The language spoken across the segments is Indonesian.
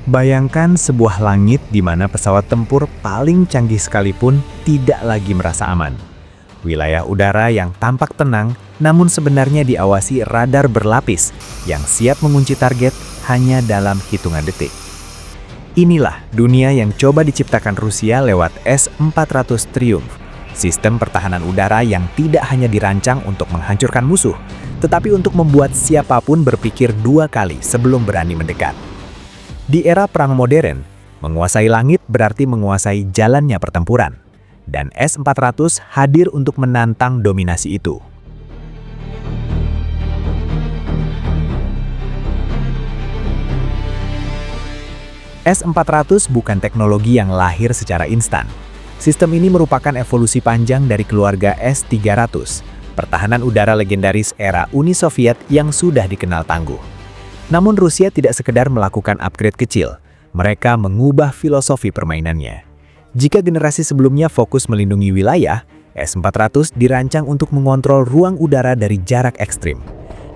Bayangkan sebuah langit di mana pesawat tempur paling canggih sekalipun tidak lagi merasa aman. Wilayah udara yang tampak tenang, namun sebenarnya diawasi radar berlapis yang siap mengunci target hanya dalam hitungan detik. Inilah dunia yang coba diciptakan Rusia lewat S-400 Triumph, sistem pertahanan udara yang tidak hanya dirancang untuk menghancurkan musuh, tetapi untuk membuat siapapun berpikir dua kali sebelum berani mendekat. Di era perang modern, menguasai langit berarti menguasai jalannya pertempuran, dan S-400 hadir untuk menantang dominasi itu. S-400 bukan teknologi yang lahir secara instan. Sistem ini merupakan evolusi panjang dari keluarga S-300, pertahanan udara legendaris era Uni Soviet yang sudah dikenal tangguh. Namun Rusia tidak sekedar melakukan upgrade kecil, mereka mengubah filosofi permainannya. Jika generasi sebelumnya fokus melindungi wilayah, S-400 dirancang untuk mengontrol ruang udara dari jarak ekstrim.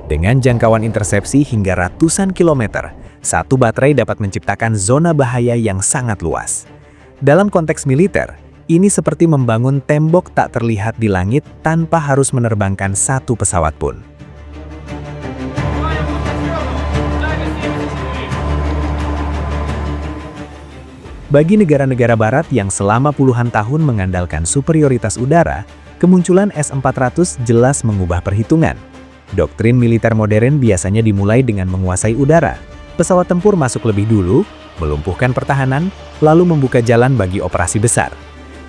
Dengan jangkauan intersepsi hingga ratusan kilometer, satu baterai dapat menciptakan zona bahaya yang sangat luas. Dalam konteks militer, ini seperti membangun tembok tak terlihat di langit tanpa harus menerbangkan satu pesawat pun. Bagi negara-negara barat yang selama puluhan tahun mengandalkan superioritas udara, kemunculan S-400 jelas mengubah perhitungan. Doktrin militer modern biasanya dimulai dengan menguasai udara. Pesawat tempur masuk lebih dulu, melumpuhkan pertahanan, lalu membuka jalan bagi operasi besar.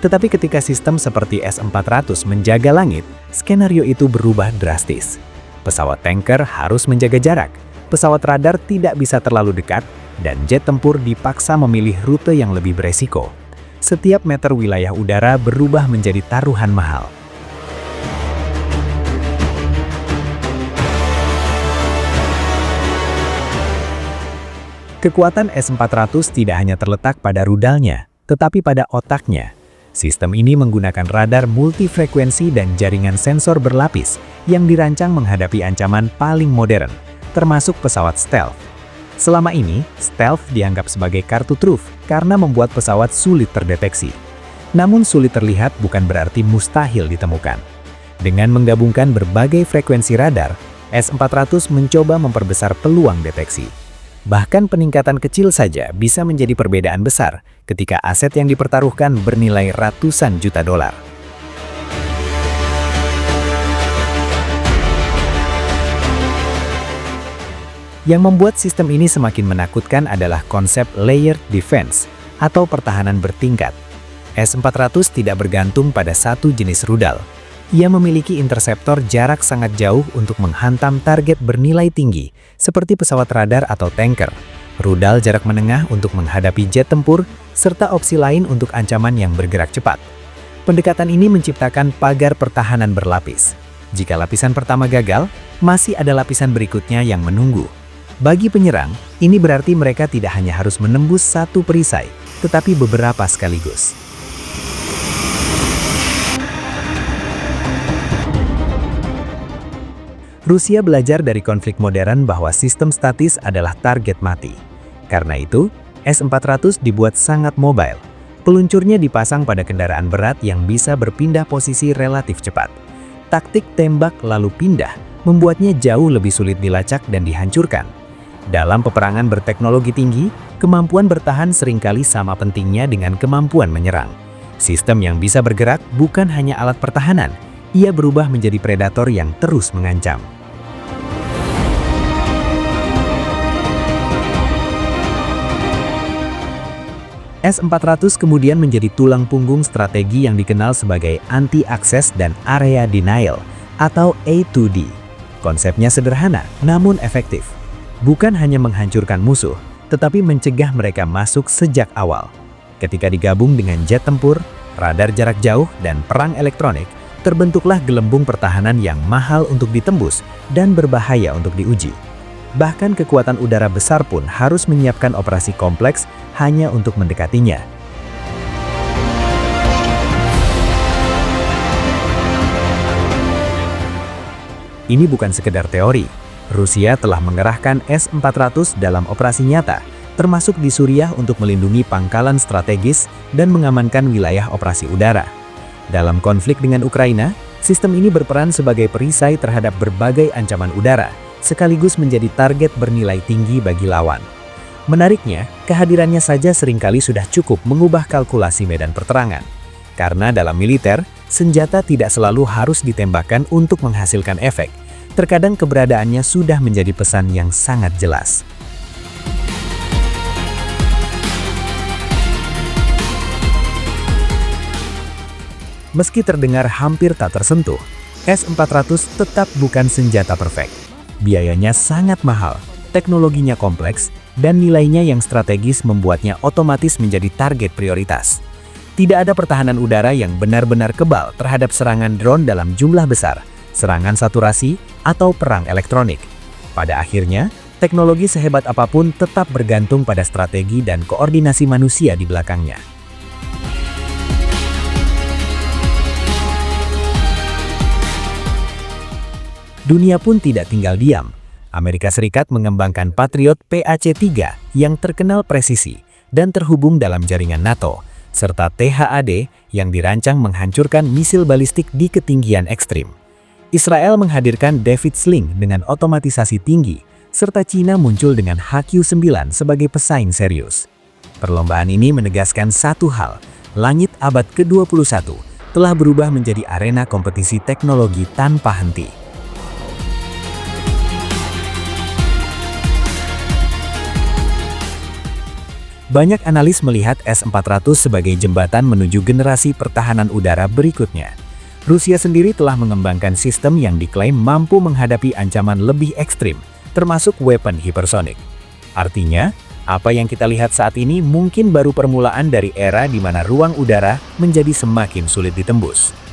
Tetapi ketika sistem seperti S-400 menjaga langit, skenario itu berubah drastis. Pesawat tanker harus menjaga jarak, pesawat radar tidak bisa terlalu dekat, dan jet tempur dipaksa memilih rute yang lebih beresiko. Setiap meter wilayah udara berubah menjadi taruhan mahal. Kekuatan S-400 tidak hanya terletak pada rudalnya, tetapi pada otaknya. Sistem ini menggunakan radar multifrekuensi dan jaringan sensor berlapis yang dirancang menghadapi ancaman paling modern, termasuk pesawat stealth. Selama ini, stealth dianggap sebagai kartu truf karena membuat pesawat sulit terdeteksi. Namun sulit terlihat bukan berarti mustahil ditemukan. Dengan menggabungkan berbagai frekuensi radar, S-400 mencoba memperbesar peluang deteksi. Bahkan peningkatan kecil saja bisa menjadi perbedaan besar ketika aset yang dipertaruhkan bernilai ratusan juta dolar. Yang membuat sistem ini semakin menakutkan adalah konsep layered defense atau pertahanan bertingkat. S-400 tidak bergantung pada satu jenis rudal. Ia memiliki interseptor jarak sangat jauh untuk menghantam target bernilai tinggi, seperti pesawat radar atau tanker, rudal jarak menengah untuk menghadapi jet tempur, serta opsi lain untuk ancaman yang bergerak cepat. Pendekatan ini menciptakan pagar pertahanan berlapis. Jika lapisan pertama gagal, masih ada lapisan berikutnya yang menunggu. Bagi penyerang, ini berarti mereka tidak hanya harus menembus satu perisai, tetapi beberapa sekaligus. Rusia belajar dari konflik modern bahwa sistem statis adalah target mati. Karena itu, S-400 dibuat sangat mobile. Peluncurnya dipasang pada kendaraan berat yang bisa berpindah posisi relatif cepat. Taktik tembak lalu pindah membuatnya jauh lebih sulit dilacak dan dihancurkan. Dalam peperangan berteknologi tinggi, kemampuan bertahan seringkali sama pentingnya dengan kemampuan menyerang. Sistem yang bisa bergerak bukan hanya alat pertahanan, ia berubah menjadi predator yang terus mengancam. S-400 kemudian menjadi tulang punggung strategi yang dikenal sebagai anti-access dan area denial atau A2D. Konsepnya sederhana namun efektif. Bukan hanya menghancurkan musuh, tetapi mencegah mereka masuk sejak awal. Ketika digabung dengan jet tempur, radar jarak jauh, dan perang elektronik, terbentuklah gelembung pertahanan yang mahal untuk ditembus dan berbahaya untuk diuji. Bahkan kekuatan udara besar pun harus menyiapkan operasi kompleks hanya untuk mendekatinya. Ini bukan sekedar teori. Rusia telah mengerahkan S-400 dalam operasi nyata termasuk di Suriah untuk melindungi pangkalan strategis dan mengamankan wilayah operasi udara. Dalam konflik dengan Ukraina, sistem ini berperan sebagai perisai terhadap berbagai ancaman udara, sekaligus menjadi target bernilai tinggi bagi lawan. Menariknya, kehadirannya saja seringkali sudah cukup mengubah kalkulasi medan perterangan. Karena dalam militer, senjata tidak selalu harus ditembakkan untuk menghasilkan efek. Terkadang keberadaannya sudah menjadi pesan yang sangat jelas. Meski terdengar hampir tak tersentuh, S-400 tetap bukan senjata perfect. Biayanya sangat mahal, teknologinya kompleks, dan nilainya yang strategis membuatnya otomatis menjadi target prioritas. Tidak ada pertahanan udara yang benar-benar kebal terhadap serangan drone dalam jumlah besar, serangan saturasi, atau perang elektronik. Pada akhirnya, teknologi sehebat apapun tetap bergantung pada strategi dan koordinasi manusia di belakangnya. Dunia pun tidak tinggal diam. Amerika Serikat mengembangkan Patriot PAC-3 yang terkenal presisi dan terhubung dalam jaringan NATO, serta THAAD yang dirancang menghancurkan misil balistik di ketinggian ekstrim. Israel menghadirkan David Sling dengan otomatisasi tinggi, serta Cina muncul dengan HQ-9 sebagai pesaing serius. Perlombaan ini menegaskan satu hal, langit abad ke-21 telah berubah menjadi arena kompetisi teknologi tanpa henti. Banyak analis melihat S-400 sebagai jembatan menuju generasi pertahanan udara berikutnya. Rusia sendiri telah mengembangkan sistem yang diklaim mampu menghadapi ancaman lebih ekstrim, termasuk weapon hipersonik. Artinya, apa yang kita lihat saat ini mungkin baru permulaan dari era di mana ruang udara menjadi semakin sulit ditembus.